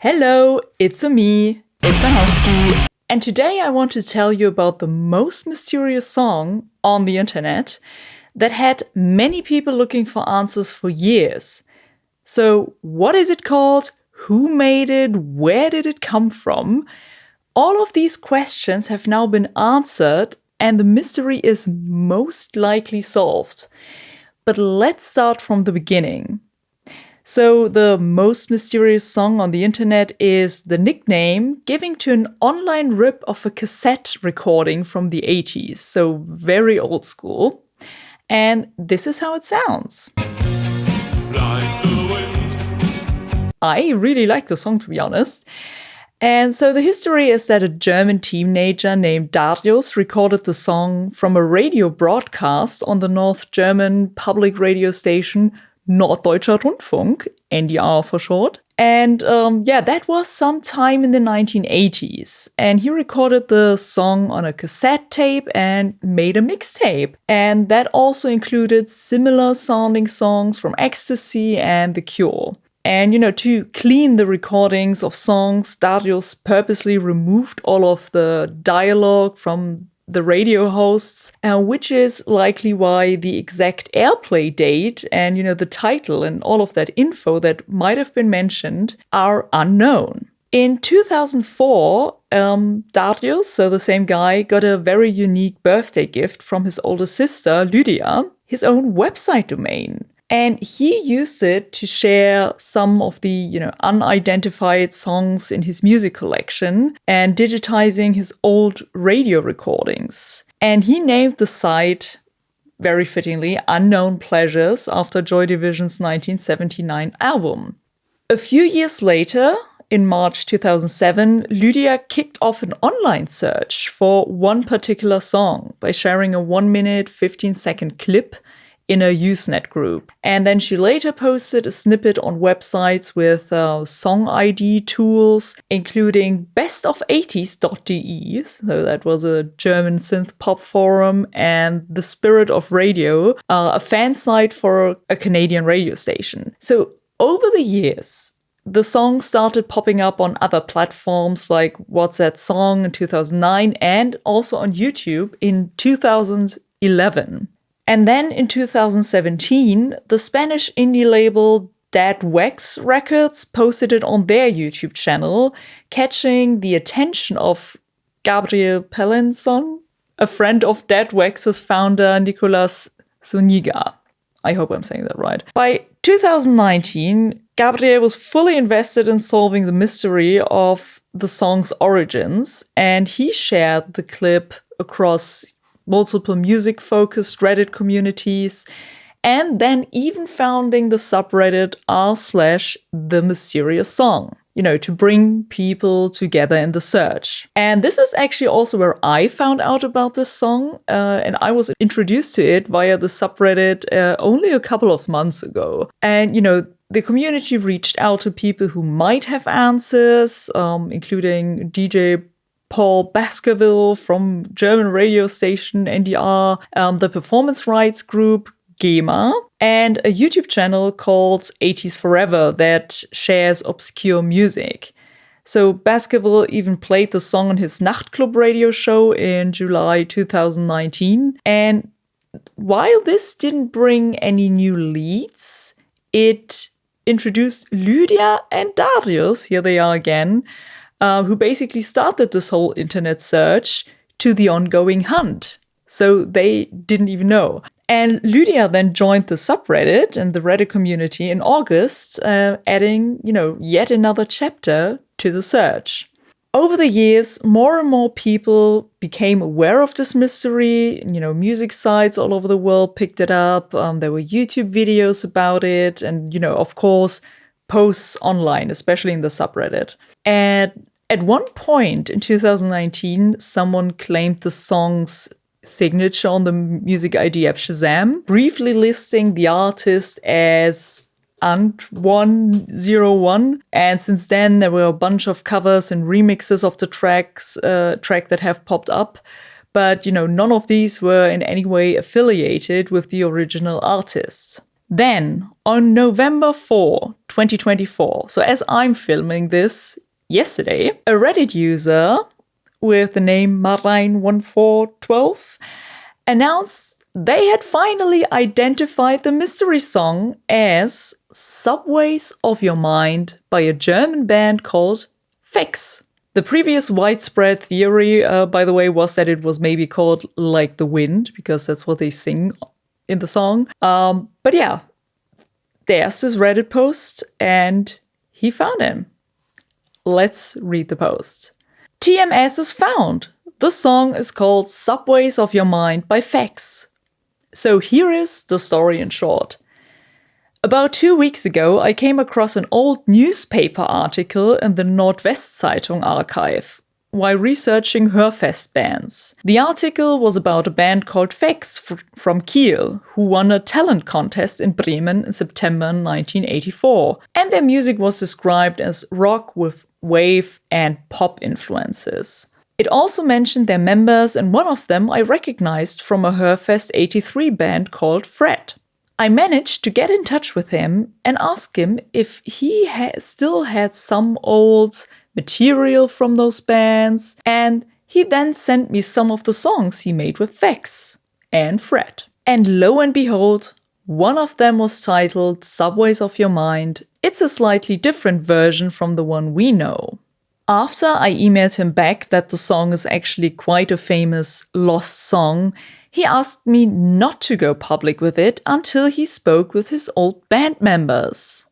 Hello, it's me, itzanowski. And today I want to tell you about the most mysterious song on the internet that had many people looking for answers for years. So, what is it called? Who made it? Where did it come from? All of these questions have now been answered, and the mystery is most likely solved. But let's start from the beginning. So, the most mysterious song on the internet is the nickname given to an online rip of a cassette recording from the 80s, so very old school. And this is how it sounds. I really like the song, to be honest. And so the history is that a German teenager named Darius recorded the song from a radio broadcast on the North German public radio station Norddeutscher Rundfunk, NDR for short. And that was sometime in the 1980s. And he recorded the song on a cassette tape and made a mixtape. And that also included similar sounding songs from Ecstasy and The Cure. And, to clean the recordings of songs, Darius purposely removed all of the dialogue from the radio hosts, which is likely why the exact airplay date and, the title and all of that info that might have been mentioned are unknown. In 2004, Darius, so the same guy, got a very unique birthday gift from his older sister, Lydia, his own website domain. And he used it to share some of the, unidentified songs in his music collection and digitizing his old radio recordings. And he named the site, very fittingly, Unknown Pleasures after Joy Division's 1979 album. A few years later, in March 2007, Lydia kicked off an online search for one particular song by sharing a 1-minute, 15-second clip in a Usenet group. And then she later posted a snippet on websites with song ID tools, including bestof80s.de, so that was a German synth pop forum, and The Spirit of Radio, a fan site for a Canadian radio station. So over the years, the song started popping up on other platforms like What's That Song in 2009 and also on YouTube in 2011. And then in 2017, the Spanish indie label Dead Wax Records posted it on their YouTube channel, catching the attention of Gabriel Pelenson, a friend of Dead Wax's founder Nicolas Zuniga. I hope I'm saying that right. By 2019, Gabriel was fully invested in solving the mystery of the song's origins, and he shared the clip across multiple music-focused Reddit communities, and then even founding the subreddit r/TheMysteriousSong, to bring people together in the search. And this is actually also where I found out about this song, and I was introduced to it via the subreddit only a couple of months ago. And, the community reached out to people who might have answers, including DJ Paul Baskerville from German radio station NDR, the performance rights group GEMA, and a YouTube channel called 80s Forever that shares obscure music. So Baskerville even played the song on his Nachtclub radio show in July 2019. And while this didn't bring any new leads, it introduced Lydia and Darius, here they are again, who basically started this whole internet search to the ongoing hunt. So they didn't even know. And Lydia then joined the subreddit and the Reddit community in August, adding, yet another chapter to the search. Over the years, more and more people became aware of this mystery. Music sites all over the world picked it up. There were YouTube videos about it and, of course, posts online, especially in the subreddit. And at one point in 2019, someone claimed the song's signature on the music ID app Shazam, briefly listing the artist as Ant101. And since then, there were a bunch of covers and remixes of the track that have popped up. But, none of these were in any way affiliated with the original artists. Then, on November 4, 2024, so as I'm filming this yesterday, a Reddit user with the name Marijn1412 announced they had finally identified the mystery song as Subways of Your Mind by a German band called Fex. The previous widespread theory, by the way, was that it was maybe called Like the Wind, because that's what they sing in the song. But yeah, there's this Reddit post, and he found him. Let's read the post. TMS is found. The song is called Subways of Your Mind by Fex. So here is the story in short. About 2 weeks ago, I came across an old newspaper article in the Nordwestzeitung archive while researching Hörfest bands. The article was about a band called Fex from Kiel, who won a talent contest in Bremen in September 1984, and their music was described as rock with wave and pop influences. It also mentioned their members, and one of them I recognized from a Hörfest 83 band called Fred. I managed to get in touch with him and ask him if he still had some old material from those bands, and he then sent me some of the songs he made with Fex and Fred. And lo and behold, one of them was titled Subways of Your Mind. It's a slightly different version from the one we know. After I emailed him back that the song is actually quite a famous lost song, he asked me not to go public with it until he spoke with his old band members.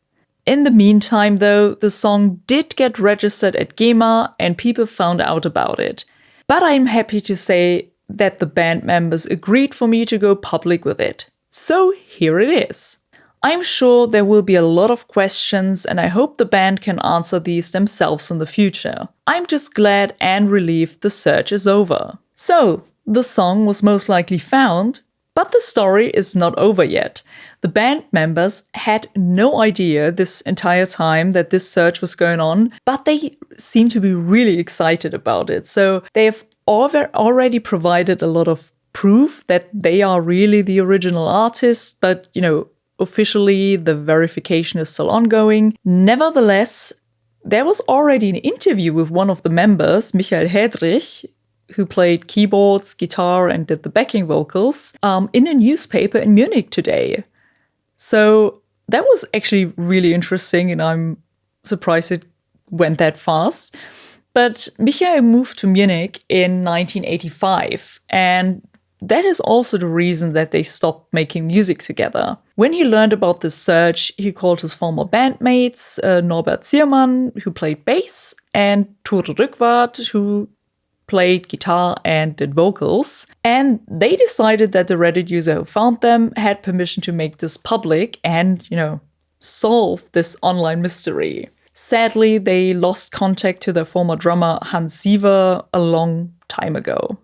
In the meantime, though, the song did get registered at GEMA and people found out about it. But I'm happy to say that the band members agreed for me to go public with it. So here it is. I'm sure there will be a lot of questions, and I hope the band can answer these themselves in the future. I'm just glad and relieved the search is over. So, the song was most likely found, but the story is not over yet. The band members had no idea this entire time that this search was going on, but they seem to be really excited about it. So, they have already provided a lot of proof that they are really the original artists, but, officially, the verification is still ongoing. Nevertheless, there was already an interview with one of the members, Michael Hedrich, who played keyboards, guitar, and did the backing vocals, in a newspaper in Munich today. So that was actually really interesting, and I'm surprised it went that fast. But Michael moved to Munich in 1985, and that is also the reason that they stopped making music together. When he learned about this search, he called his former bandmates, Norbert Ziermann, who played bass, and Ture Rückwart, who played guitar and did vocals. And they decided that the Reddit user who found them had permission to make this public and, solve this online mystery. Sadly, they lost contact to their former drummer, Hans Siever, a long time ago.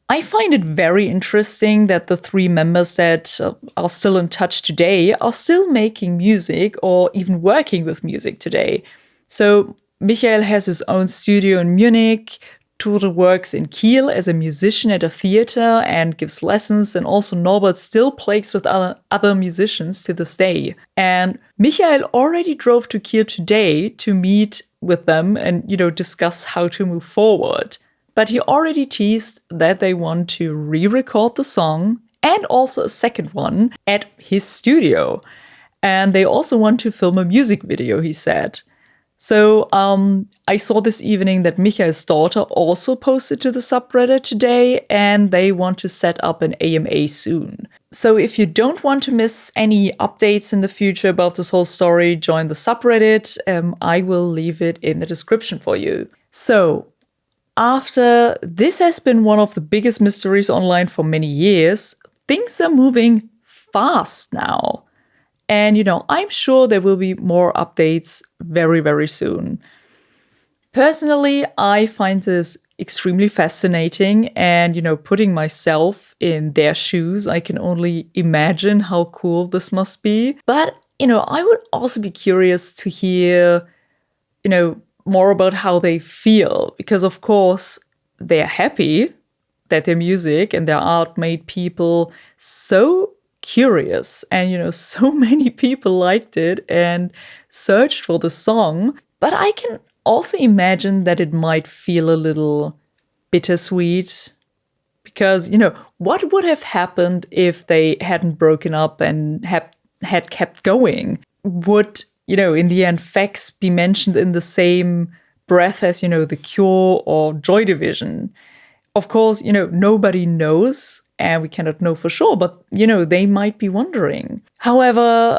I find it very interesting that the 3 members that are still in touch today are still making music or even working with music today. So Michael has his own studio in Munich. Ture works in Kiel as a musician at a theater and gives lessons, and also Norbert still plays with other musicians to this day. And Michael already drove to Kiel today to meet with them and, discuss how to move forward. But he already teased that they want to re-record the song and also a second one at his studio. And they also want to film a music video, he said. So I saw this evening that Michael's daughter also posted to the subreddit today, and they want to set up an AMA soon. So if you don't want to miss any updates in the future about this whole story, join the subreddit. I will leave it in the description for you. So, after this has been one of the biggest mysteries online for many years, things are moving fast now. And, I'm sure there will be more updates very, very soon. Personally, I find this extremely fascinating, and, putting myself in their shoes, I can only imagine how cool this must be. But, I would also be curious to hear, more about how they feel, because of course they're happy that their music and their art made people so curious. And, so many people liked it and searched for the song. But I can also imagine that it might feel a little bittersweet. Because, what would have happened if they hadn't broken up and had kept going? Would, in the end, Facts be mentioned in the same breath as, The Cure or Joy Division? Of course, nobody knows and we cannot know for sure, but, they might be wondering. However,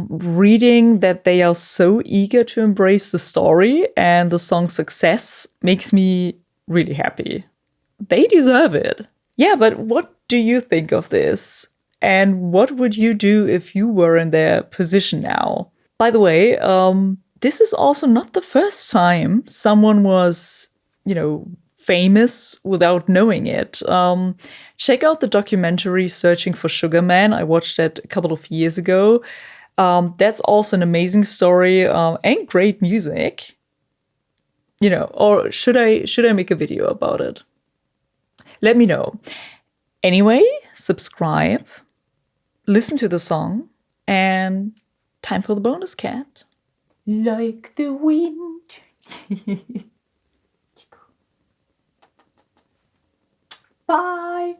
reading that they are so eager to embrace the story and the song's success makes me really happy. They deserve it. Yeah, but what do you think of this? And what would you do if you were in their position now? By the way, this is also not the first time someone was, famous without knowing it. Check out the documentary Searching for Sugar Man. I watched that a couple of years ago. That's also an amazing story and great music. Or should I make a video about it? Let me know. Anyway, subscribe, listen to the song, and time for the bonus cat. Like the wind. Bye.